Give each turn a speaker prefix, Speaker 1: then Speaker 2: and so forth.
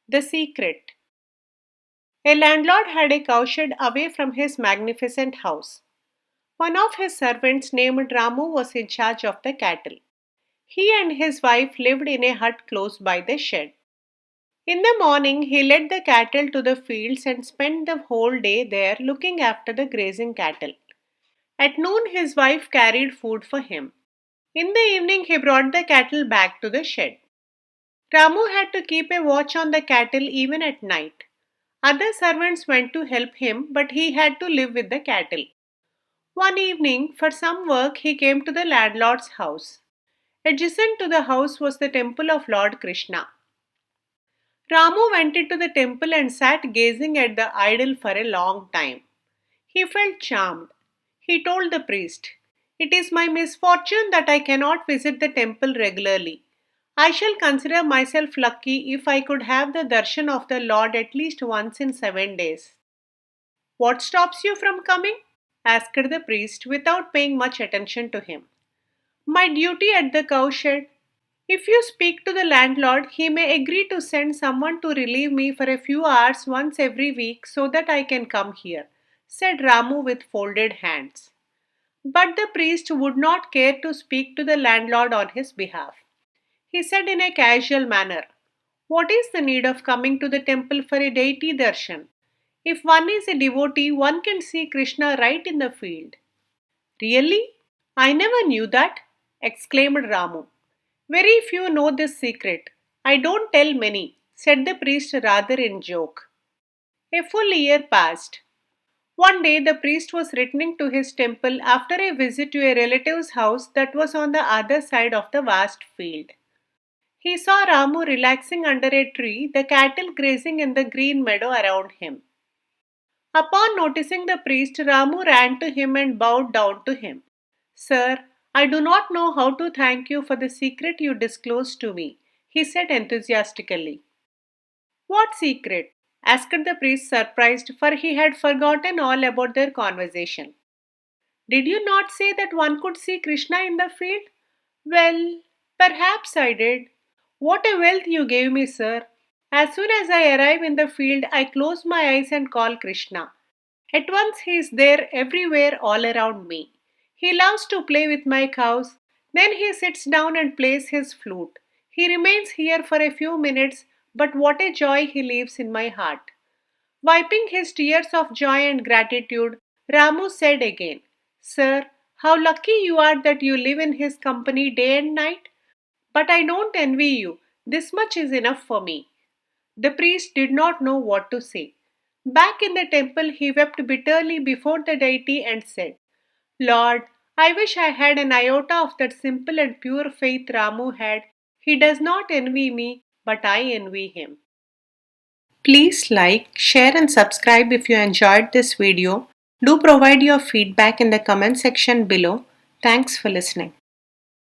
Speaker 1: The secret. A landlord had a cowshed away from his magnificent house. One of his servants named Ramu was in charge of the cattle. He and his wife lived in a hut close by the shed. In the morning, he led the cattle to the fields and spent the whole day there looking after the grazing cattle. At noon, his wife carried food for him. In the evening, he brought the cattle back to the shed. Ramu had to keep a watch on the cattle even at night. Other servants went to help him, but he had to live with the cattle. One evening, for some work, he came to the landlord's house. Adjacent to the house was the temple of Lord Krishna. Ramu went into the temple and sat gazing at the idol for a long time. He felt charmed. He told the priest, "It is my misfortune that I cannot visit the temple regularly. I shall consider myself lucky if I could have the darshan of the Lord at least once in 7 days." "What stops you from coming?" asked the priest without paying much attention to him. "My duty at the cowshed. If you speak to the landlord, he may agree to send someone to relieve me for a few hours once every week so that I can come here," said Ramu with folded hands. But the priest would not care to speak to the landlord on his behalf. He said in a casual manner, "What is the need of coming to the temple for a deity darshan? If one is a devotee, one can see Krishna right in the field." "Really? I never knew that," exclaimed Ramu. "Very few know this secret. I don't tell many," said the priest rather in joke. A full year passed. One day the priest was returning to his temple after a visit to a relative's house that was on the other side of the vast field. He saw Ramu relaxing under a tree, the cattle grazing in the green meadow around him. Upon noticing the priest, Ramu ran to him and bowed down to him. "Sir, I do not know how to thank you for the secret you disclosed to me," he said enthusiastically. "What secret?" asked the priest, surprised, for he had forgotten all about their conversation. "Did you not say that one could see Krishna in the field?" "Well, perhaps I did." "What a wealth you gave me, sir. As soon as I arrive in the field, I close my eyes and call Krishna. At once he is there everywhere all around me. He loves to play with my cows. Then he sits down and plays his flute. He remains here for a few minutes, but what a joy he leaves in my heart." Wiping his tears of joy and gratitude, Ramu said again, "Sir, how lucky you are that you live in his company day and night. But I don't envy you. This much is enough for me." The priest did not know what to say. Back in the temple, he wept bitterly before the deity and said, "Lord, I wish I had an iota of that simple and pure faith Ramu had. He does not envy me, but I envy him." Please like, share, and subscribe if you enjoyed this video. Do provide your feedback in the comment section below. Thanks for listening.